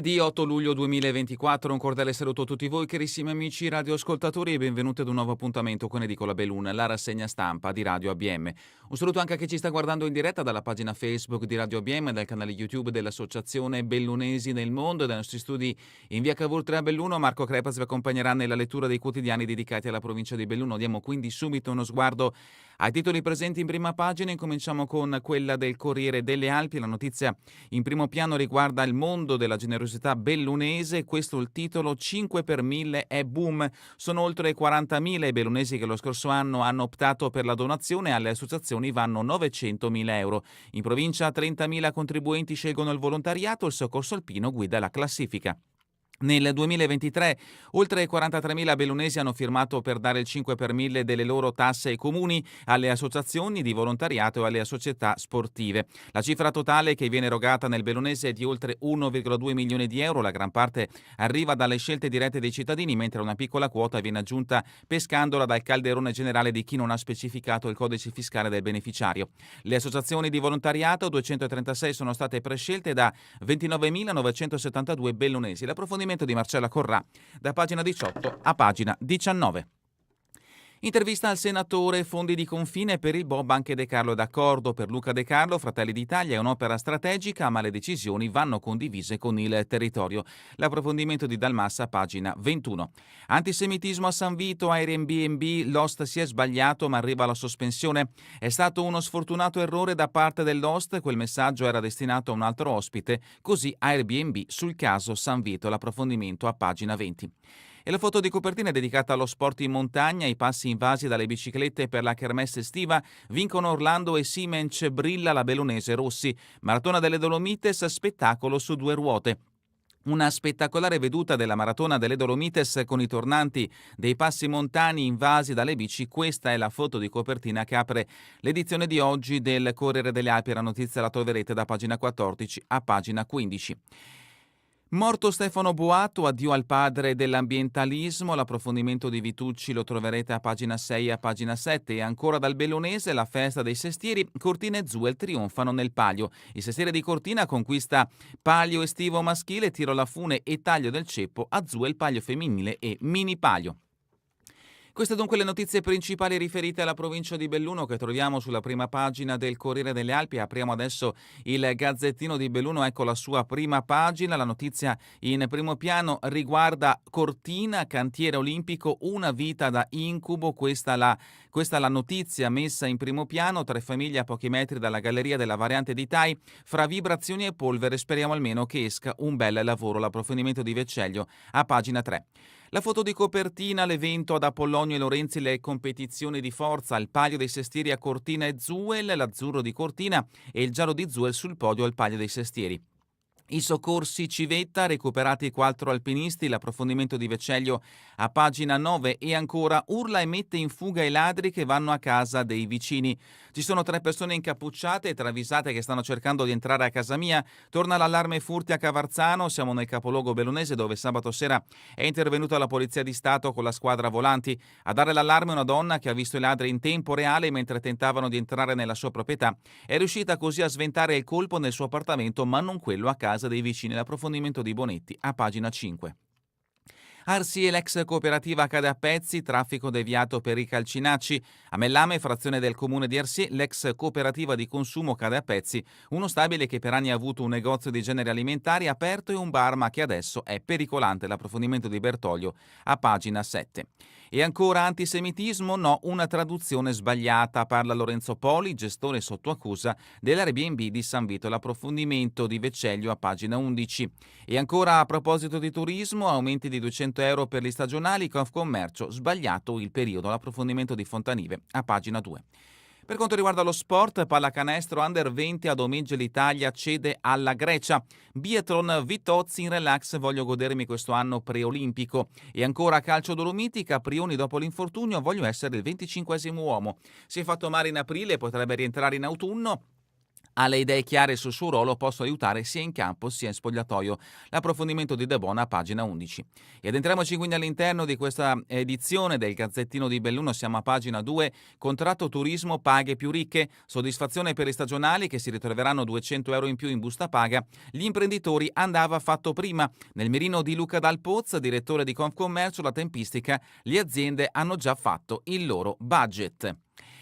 Venerdì 8 luglio 2024, un cordiale saluto a tutti voi carissimi amici radioascoltatori e benvenuti ad un nuovo appuntamento con Edicola Belluna, la rassegna stampa di Radio ABM. Un saluto anche a chi ci sta guardando in diretta dalla pagina Facebook di Radio ABM, dal canale YouTube dell'Associazione Bellunesi nel Mondo, dai nostri studi in via Cavour 3 a Belluno. Marco Crepaz vi accompagnerà nella lettura dei quotidiani dedicati alla provincia di Belluno. Diamo quindi subito uno sguardo ai titoli presenti in prima pagina. Incominciamo con quella del Corriere delle Alpi. La notizia in primo piano riguarda il mondo della generosità bellunese. Questo è il titolo: 5 per 1000 è boom. Sono oltre 40.000 i bellunesi che lo scorso anno hanno optato per la donazione. Alle associazioni vanno 900.000 euro. In provincia 30.000 contribuenti scelgono il volontariato. Il soccorso alpino guida la classifica. Nel 2023 oltre 43.000 bellunesi hanno firmato per dare il 5 per 1000 delle loro tasse ai comuni, alle associazioni di volontariato e alle società sportive. La cifra totale che viene erogata nel bellunese è di oltre 1,2 milioni di euro. La gran parte arriva dalle scelte dirette dei cittadini, mentre una piccola quota viene aggiunta pescandola dal calderone generale di chi non ha specificato il codice fiscale del beneficiario. Le associazioni di volontariato, 236, sono state prescelte da 29.972 bellunesi. L'approfondimento di Marcella Corrà, da pagina 18 a pagina 19. Intervista al senatore: fondi di confine per il Bob, anche De Carlo è d'accordo. Per Luca De Carlo, Fratelli d'Italia è un'opera strategica, ma le decisioni vanno condivise con il territorio. L'approfondimento di Dalmassa, pagina 21. Antisemitismo a San Vito, Airbnb, l'host si è sbagliato ma arriva la sospensione. È stato uno sfortunato errore da parte dell'host, quel messaggio era destinato a un altro ospite, così Airbnb sul caso San Vito. L'approfondimento a pagina 20. E la foto di copertina è dedicata allo sport in montagna. I passi invasi dalle biciclette per la kermesse estiva. Vincono Orlando e Siemens, brilla la bellunese Rossi. Maratona delle Dolomites, spettacolo su due ruote. Una spettacolare veduta della Maratona delle Dolomites con i tornanti dei passi montani invasi dalle bici. Questa è la foto di copertina che apre l'edizione di oggi del Corriere delle Alpi. La notizia la troverete da pagina 14 a pagina 15. Morto Stefano Boato, addio al padre dell'ambientalismo. L'approfondimento di Vitucci lo troverete a pagina 6 e a pagina 7. E ancora dal bellunese, la festa dei sestieri. Cortina e Zuel trionfano nel palio. Il sestiere di Cortina conquista palio estivo maschile, tiro alla fune e taglio del ceppo. A Zuel palio femminile e mini palio. Queste dunque le notizie principali riferite alla provincia di Belluno che troviamo sulla prima pagina del Corriere delle Alpi. Apriamo adesso il Gazzettino di Belluno, ecco la sua prima pagina. La notizia in primo piano riguarda Cortina, cantiere olimpico, una vita da incubo. Questa è la notizia messa in primo piano. 3 famiglie a pochi metri dalla galleria della variante di Tai, fra vibrazioni e polvere. Speriamo almeno che esca un bel lavoro. L'approfondimento di Vecceglio a pagina 3. La foto di copertina: l'evento ad Apollonio e Lorenzi, le competizioni di forza, il palio dei sestieri a Cortina e Zuel, l'azzurro di Cortina e il giallo di Zuel sul podio al palio dei sestieri. I soccorsi Civetta, recuperati 4 alpinisti. L'approfondimento di Vecceglio a pagina 9. E ancora, urla e mette in fuga i ladri che vanno a casa dei vicini. Ci sono 3 persone incappucciate e travisate che stanno cercando di entrare a casa mia. Torna l'allarme furti a Cavarzano. Siamo nel capoluogo bellunese, dove sabato sera è intervenuta la Polizia di Stato con la squadra volanti. A dare l'allarme una donna che ha visto i ladri in tempo reale mentre tentavano di entrare nella sua proprietà. È riuscita così a sventare il colpo nel suo appartamento, ma non quello a casa dei vicini. L'approfondimento di Bonetti a pagina 5. Arsi e l'ex cooperativa cade a pezzi, traffico deviato per i calcinacci. A Mellame, frazione del comune di Arsi, l'ex cooperativa di consumo cade a pezzi. Uno stabile che per anni ha avuto un negozio di generi alimentari aperto e un bar, ma che adesso è pericolante. L'approfondimento di Bertoglio a pagina 7. E ancora antisemitismo? No, una traduzione sbagliata. Parla Lorenzo Poli, gestore sotto accusa dell'Airbnb di San Vito. L'approfondimento di Vecceglio a pagina 11. E ancora a proposito di turismo, aumenti di 200 euro per gli stagionali, Confcommercio, sbagliato il periodo. L'approfondimento di Fontanive a pagina 2. Per quanto riguarda lo sport, pallacanestro Under 20 a Domegge l'Italia cede alla Grecia. Biathlon Vitozzi in relax, voglio godermi questo anno preolimpico. E ancora calcio Dolomiti, Caprioni dopo l'infortunio, voglio essere il 25esimo uomo. Si è fatto male in aprile, potrebbe rientrare in autunno. Ha le idee chiare sul suo ruolo, posso aiutare sia in campo sia in spogliatoio. L'approfondimento di De Bona a pagina 11. Ed entriamoci quindi all'interno di questa edizione del Gazzettino di Belluno, siamo a pagina 2, contratto turismo paghe più ricche, soddisfazione per i stagionali che si ritroveranno 200 euro in più in busta paga, gli imprenditori andava fatto prima. Nel mirino di Luca Dal Poz, direttore di Confcommercio, la tempistica, le aziende hanno già fatto il loro budget.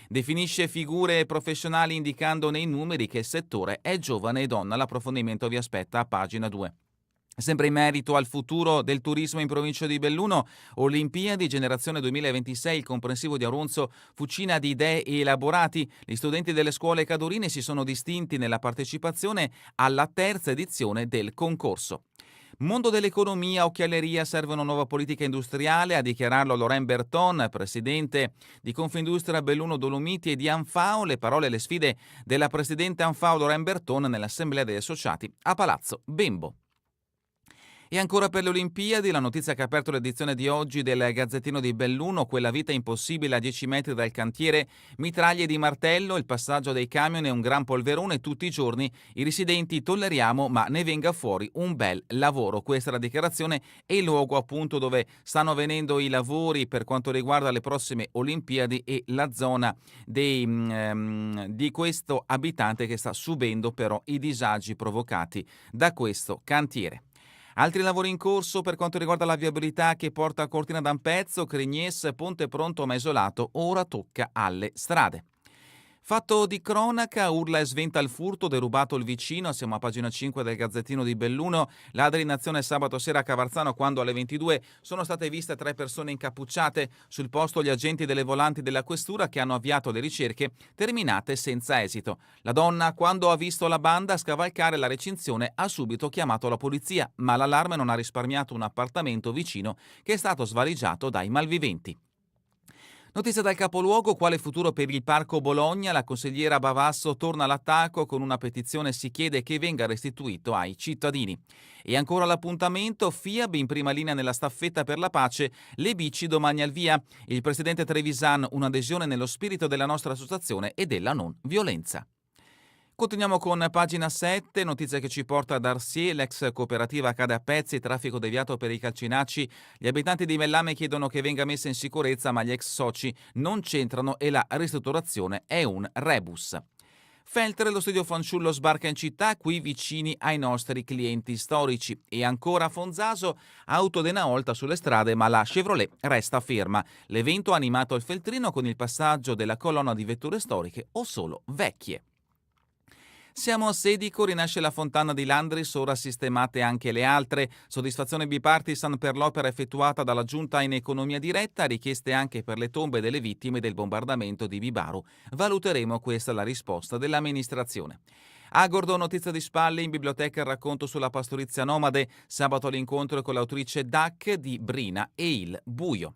Definisce figure professionali indicando nei numeri che il settore è giovane e donna. L'approfondimento vi aspetta a pagina 2. Sempre in merito al futuro del turismo in provincia di Belluno, Olimpiadi Generazione 2026, il comprensivo di Aronzo fucina di idee e elaborati. Gli studenti delle scuole cadorine si sono distinti nella partecipazione alla terza edizione del concorso. Mondo dell'economia, occhialeria, serve una nuova politica industriale, a dichiararlo Laurent Berton, presidente di Confindustria Belluno Dolomiti e di Anfao. Le parole e le sfide della presidente Anfao Laurent Berton nell'assemblea degli associati a Palazzo Bembo. E ancora per le Olimpiadi, la notizia che ha aperto l'edizione di oggi del Gazzettino di Belluno, quella vita impossibile a 10 metri dal cantiere, mitraglie di martello, il passaggio dei camion e un gran polverone tutti i giorni, i residenti tolleriamo ma ne venga fuori un bel lavoro. Questa è la dichiarazione e il luogo appunto dove stanno avvenendo i lavori per quanto riguarda le prossime Olimpiadi e la zona di questo abitante che sta subendo però i disagi provocati da questo cantiere. Altri lavori in corso per quanto riguarda la viabilità che porta a Cortina d'Ampezzo, Crignes, Ponte Pronto ma isolato, ora tocca alle strade. Fatto di cronaca, urla e sventa il furto, derubato il vicino, siamo a pagina 5 del Gazzettino di Belluno, ladri in azione sabato sera a Cavarzano quando alle 22 sono state viste 3 persone incappucciate, sul posto gli agenti delle volanti della questura che hanno avviato le ricerche, terminate senza esito. La donna, quando ha visto la banda scavalcare la recinzione, ha subito chiamato la polizia, ma l'allarme non ha risparmiato un appartamento vicino che è stato svaligiato dai malviventi. Notizia dal capoluogo, quale futuro per il Parco Bologna? La consigliera Bavasso torna all'attacco, con una petizione si chiede che venga restituito ai cittadini. E ancora l'appuntamento, FIAB in prima linea nella staffetta per la pace, le bici domani al via. Il presidente Trevisan, un'adesione nello spirito della nostra associazione e della non violenza. Continuiamo con pagina 7, notizia che ci porta ad Arsier, l'ex cooperativa cade a pezzi, traffico deviato per i calcinacci. Gli abitanti di Mellame chiedono che venga messa in sicurezza, ma gli ex soci non c'entrano e la ristrutturazione è un rebus. Feltre, lo studio fanciullo sbarca in città, qui vicini ai nostri clienti storici. E ancora a Fonzaso, auto de Naolta sulle strade, ma la Chevrolet resta ferma. L'evento ha animato il Feltrino con il passaggio della colonna di vetture storiche o solo vecchie. Siamo a Sedico, rinasce la fontana di Landris, ora sistemate anche le altre. Soddisfazione bipartisan per l'opera effettuata dalla Giunta in economia diretta, richieste anche per le tombe delle vittime del bombardamento di Bibaru. Valuteremo questa la risposta dell'amministrazione. Agordo, notizia di spalle, in biblioteca il racconto sulla pastorizia nomade, sabato l'incontro con l'autrice Dac di Brina e il buio.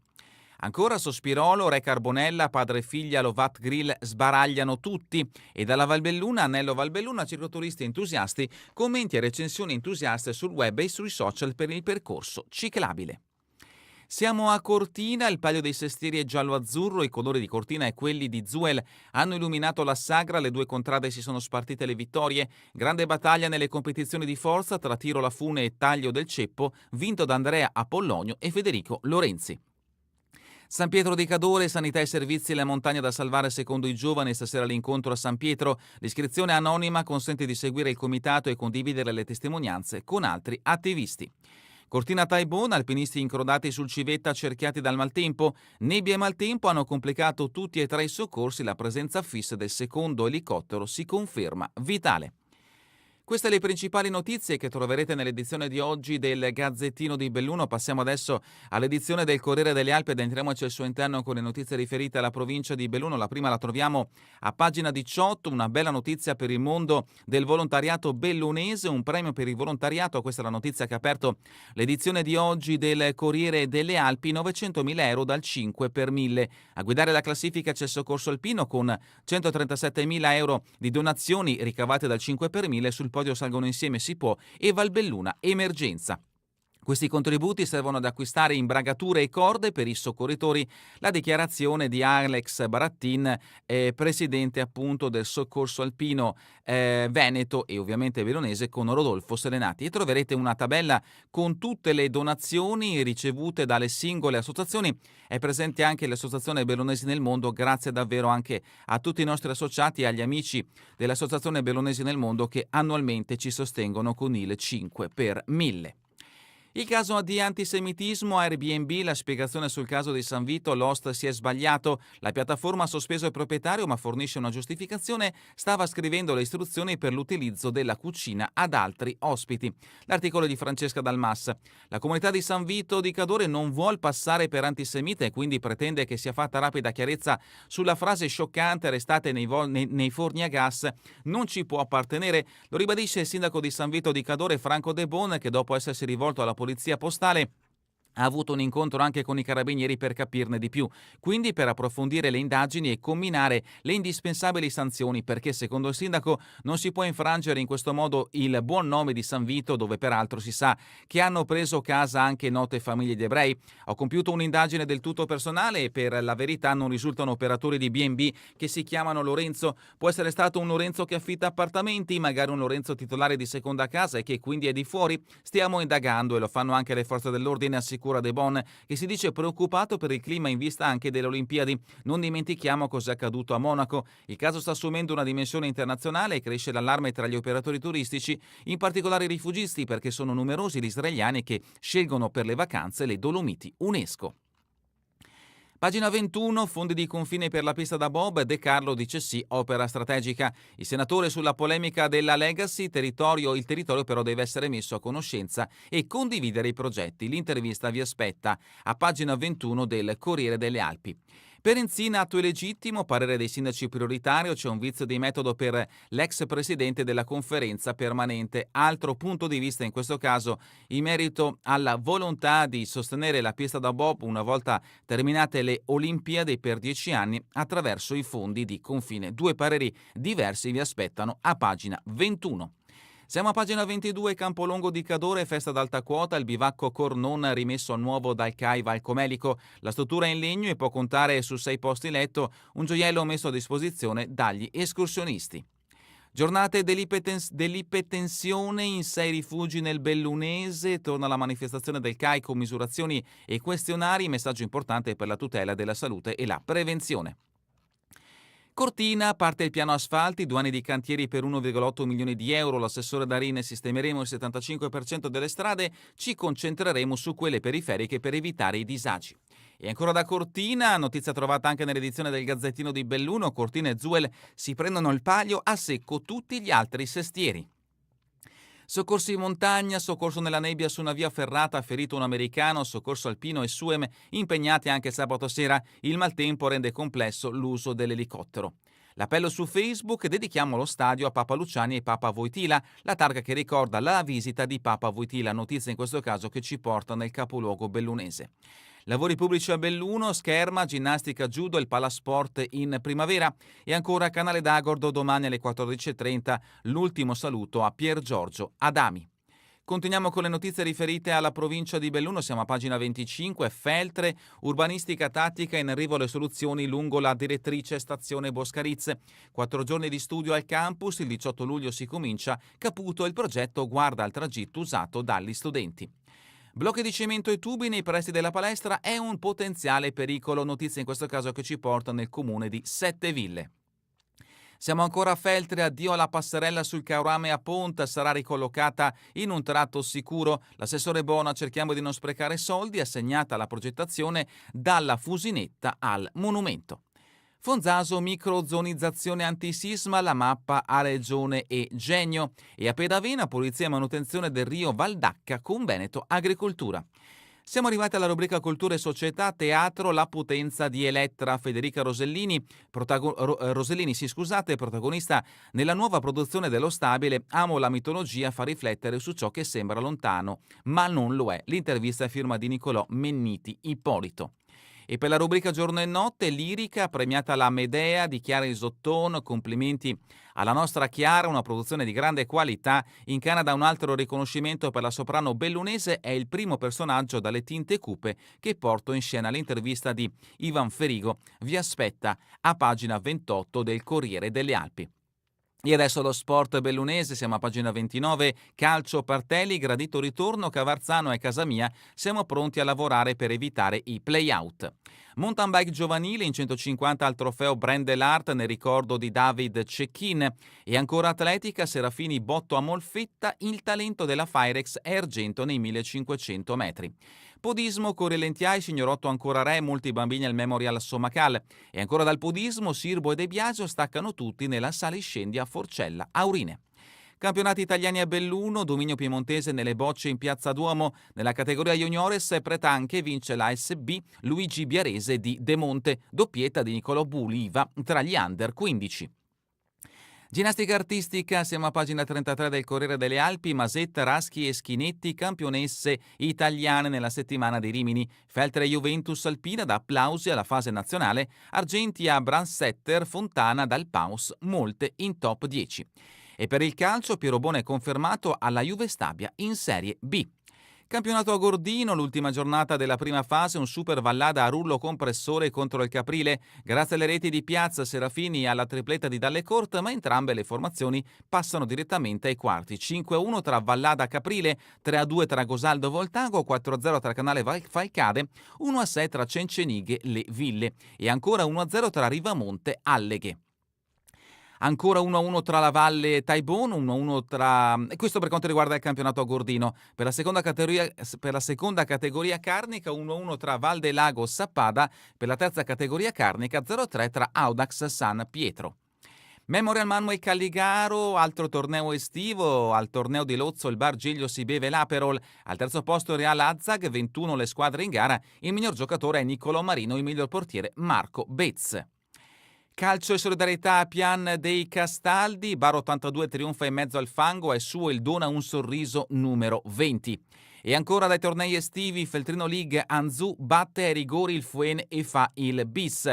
Ancora Sospirolo, Re Carbonella, padre e figlia, Lovat Grill sbaragliano tutti. E dalla Valbelluna, Anello Valbelluna, cicloturisti entusiasti, commenti e recensioni entusiaste sul web e sui social per il percorso ciclabile. Siamo a Cortina, il palio dei sestieri è giallo-azzurro, i colori di Cortina e quelli di Zuel hanno illuminato la sagra, le due contrade si sono spartite le vittorie, grande battaglia nelle competizioni di forza tra tiro alla fune e taglio del ceppo, vinto da Andrea Apollonio e Federico Lorenzi. San Pietro di Cadore, sanità e servizi, la montagna da salvare secondo i giovani, stasera l'incontro a San Pietro, l'iscrizione anonima consente di seguire il comitato e condividere le testimonianze con altri attivisti. Cortina Taibona, alpinisti incrodati sul Civetta cerchiati dal maltempo, nebbia e maltempo hanno complicato tutti e 3 i soccorsi, la presenza fissa del secondo elicottero si conferma vitale. Queste le principali notizie che troverete nell'edizione di oggi del Gazzettino di Belluno. Passiamo adesso all'edizione del Corriere delle Alpi ed entriamoci al suo interno con le notizie riferite alla provincia di Belluno. La prima la troviamo a pagina 18, una bella notizia per il mondo del volontariato bellunese, un premio per il volontariato. Questa è la notizia che ha aperto l'edizione di oggi del Corriere delle Alpi, 900.000 euro dal 5 per 1000. A guidare la classifica c'è il Soccorso Alpino con 137.000 euro di donazioni ricavate dal 5 per 1000, sul podio salgono Insieme si può e Valbelluna Emergenza. Questi contributi servono ad acquistare imbragature e corde per i soccorritori. La dichiarazione di Alex Barattin, presidente appunto del Soccorso Alpino Veneto e ovviamente Veronese, con Rodolfo Serenati. E troverete una tabella con tutte le donazioni ricevute dalle singole associazioni. È presente anche l'Associazione Bellunesi nel Mondo. Grazie davvero anche a tutti i nostri associati e agli amici dell'Associazione Bellunesi nel Mondo che annualmente ci sostengono con il 5 per 1000. Il caso di antisemitismo, Airbnb, la spiegazione sul caso di San Vito, l'host si è sbagliato, la piattaforma ha sospeso il proprietario ma fornisce una giustificazione, stava scrivendo le istruzioni per l'utilizzo della cucina ad altri ospiti. L'articolo di Francesca Dalmas. La comunità di San Vito di Cadore non vuol passare per antisemita e quindi pretende che sia fatta rapida chiarezza sulla frase scioccante restate nei forni a gas, non ci può appartenere, lo ribadisce il sindaco di San Vito di Cadore Franco De Bon, che dopo essersi rivolto alla polizia postale ha avuto un incontro anche con i carabinieri per capirne di più, quindi per approfondire le indagini e comminare le indispensabili sanzioni, perché secondo il sindaco non si può infrangere in questo modo il buon nome di San Vito, dove peraltro si sa che hanno preso casa anche note famiglie di ebrei. Ho compiuto un'indagine del tutto personale e per la verità non risultano operatori di B&B che si chiamano Lorenzo. Può essere stato un Lorenzo che affitta appartamenti, magari un Lorenzo titolare di seconda casa e che quindi è di fuori. Stiamo indagando e lo fanno anche le forze dell'ordine, assicura De Bon, che si dice preoccupato per il clima in vista anche delle Olimpiadi. Non dimentichiamo cos'è accaduto a Monaco. Il caso sta assumendo una dimensione internazionale e cresce l'allarme tra gli operatori turistici, in particolare i rifugisti, perché sono numerosi gli israeliani che scelgono per le vacanze le Dolomiti UNESCO. Pagina 21, fondi di confine per la pista da bob, De Carlo dice sì, opera strategica. Il senatore sulla polemica della Legacy, il territorio però deve essere messo a conoscenza e condividere i progetti. L'intervista vi aspetta a pagina 21 del Corriere delle Alpi. Per Enzina, atto illegittimo, parere dei sindaci prioritario, c'è un vizio di metodo per l'ex presidente della conferenza permanente. Altro punto di vista in questo caso in merito alla volontà di sostenere la pista da bob una volta terminate le Olimpiadi per 10 anni attraverso i fondi di confine. Due pareri diversi vi aspettano a pagina 21. Siamo a pagina 22, Campolongo di Cadore, festa d'alta quota, il bivacco Cornon rimesso a nuovo dal CAI Valcomelico. La struttura è in legno e può contare su 6 posti letto, un gioiello messo a disposizione dagli escursionisti. Giornate dell'ipetensione in 6 rifugi nel Bellunese, torna la manifestazione del CAI con misurazioni e questionari, messaggio importante per la tutela della salute e la prevenzione. Cortina, parte il piano asfalti, 2 anni di cantieri per 1,8 milioni di euro, l'assessore Darin, sistemeremo il 75% delle strade, ci concentreremo su quelle periferiche per evitare i disagi. E ancora da Cortina, notizia trovata anche nell'edizione del Gazzettino di Belluno, Cortina e Zuel si prendono il palio a secco tutti gli altri sestieri. Soccorsi in montagna, soccorso nella nebbia su una via ferrata, ferito un americano, soccorso alpino e SUEM impegnati anche sabato sera. Il maltempo rende complesso l'uso dell'elicottero. L'appello su Facebook, dedichiamo lo stadio a Papa Luciani e Papa Wojtyla, la targa che ricorda la visita di Papa Wojtyla, notizia in questo caso che ci porta nel capoluogo bellunese. Lavori pubblici a Belluno, scherma, ginnastica judo, il palasport in primavera e ancora Canale d'Agordo domani alle 14.30, l'ultimo saluto a Pier Giorgio Adami. Continuiamo con le notizie riferite alla provincia di Belluno, siamo a pagina 25, Feltre, urbanistica tattica, in arrivo le soluzioni lungo la direttrice stazione Boscarizze. 4 giorni di studio al campus, il 18 luglio si comincia, Caputo il progetto guarda al tragitto usato dagli studenti. Blocchi di cemento e tubi nei pressi della palestra è un potenziale pericolo, notizia in questo caso che ci porta nel comune di Sette Ville. Siamo ancora a Feltre, addio alla passerella sul Caurame a Ponta, sarà ricollocata in un tratto sicuro. L'assessore Bona, cerchiamo di non sprecare soldi, assegnata la progettazione dalla Fusinetta al monumento. Fonzaso, microzonizzazione antisisma, la mappa a Regione e Genio. E a Pedavena, polizia e manutenzione del Rio Valdacca con Veneto Agricoltura. Siamo arrivati alla rubrica Cultura e Società, teatro, la potenza di Elettra. Federica Rosellini, protagonista nella nuova produzione dello stabile Amo la mitologia, fa riflettere su ciò che sembra lontano, ma non lo è. L'intervista è firma di Nicolò Menniti Ippolito. E per la rubrica Giorno e Notte, lirica, premiata la Medea di Chiara Isotton, complimenti alla nostra Chiara, una produzione di grande qualità. In Canada un altro riconoscimento per la soprano bellunese, è il primo personaggio dalle tinte cupe che porto in scena l'intervista di Ivan Ferigo. Vi aspetta a pagina 28 del Corriere delle Alpi. E adesso lo sport bellunese, siamo a pagina 29, calcio Partelli, gradito ritorno, Cavarzano e Casamia, siamo pronti a lavorare per evitare i play-out. Mountain bike giovanile in 150 al trofeo Brendelart nel ricordo di David Cecchin. E ancora atletica, Serafini Botto a Molfetta, il talento della Firex è argento nei 1500 metri. Podismo, Correlentiai, Signorotto ancora re, molti bambini al Memorial Somacal. E ancora dal podismo, Sirbo e De Biagio staccano tutti nella saliscendi a Forcella Aurine. Campionati italiani a Belluno, dominio piemontese nelle bocce in Piazza Duomo. Nella categoria juniores Pretanche vince la SB Luigi Biarese di De Monte, doppietta di Nicolò Buliva tra gli under 15. Ginnastica artistica, siamo a pagina 33 del Corriere delle Alpi, Masetta, Raschi e Schinetti, campionesse italiane nella settimana di Rimini. Feltre Juventus Alpina da applausi alla fase nazionale, argenti a Brandsetter, Fontana dal Paus, molte in top 10. E per il calcio, Piero Bona è confermato alla Juve Stabia in Serie B. Campionato a Gordino, l'ultima giornata della prima fase, un super Vallada a rullo compressore contro il Caprile, grazie alle reti di Piazza, Serafini e alla tripletta di Dallecourt, ma entrambe le formazioni passano direttamente ai quarti. 5-1 tra Vallada e Caprile, 3-2 tra Gosaldo Voltago, 4-0 tra Canale Falcade, 1-6 tra Cencenighe Le Ville e ancora 1-0 tra Rivamonte Alleghe. Ancora 1-1 tra la Valle e Taibon, 1-1 tra... Questo per quanto riguarda il campionato a Gordino. Per la seconda categoria carnica, 1-1 tra Val de Lago Sappada. Per la terza categoria carnica, 0-3 tra Audax San Pietro. Memorial Manuel Calligaro, altro torneo estivo. Al torneo di Lozzo il bar Giglio si beve l'Aperol. Al terzo posto Real Azag, 21 le squadre in gara. Il miglior giocatore è Niccolò Marino, il miglior portiere Marco Bez. Calcio e solidarietà a Pian dei Castaldi, Bar 82 trionfa in mezzo al fango, è suo il Dona un sorriso numero 20. E ancora dai tornei estivi, Feltrino League, Anzù batte ai rigori il Fuen e fa il bis.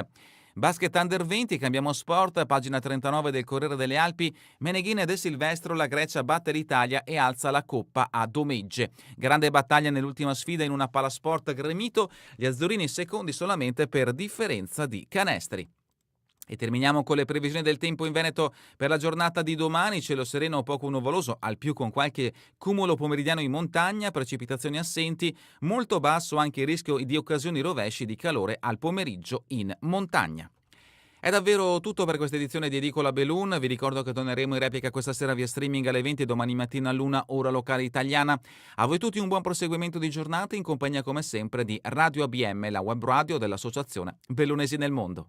Basket Under 20, cambiamo sport, pagina 39 del Corriere delle Alpi, Meneghina e De Silvestro, la Grecia batte l'Italia e alza la coppa a Domegge. Grande battaglia nell'ultima sfida in una palasport gremito, gli azzurrini secondi solamente per differenza di canestri. E terminiamo con le previsioni del tempo in Veneto per la giornata di domani, cielo sereno o poco nuvoloso, al più con qualche cumulo pomeridiano in montagna, precipitazioni assenti, molto basso anche il rischio di occasioni rovesci di calore al pomeriggio in montagna. È davvero tutto per questa edizione di Edicola Belun, vi ricordo che torneremo in replica questa sera via streaming alle 20 e domani mattina all'1 ora locale italiana. A voi tutti un buon proseguimento di giornata in compagnia come sempre di Radio ABM, la web radio dell'Associazione Bellunesi nel Mondo.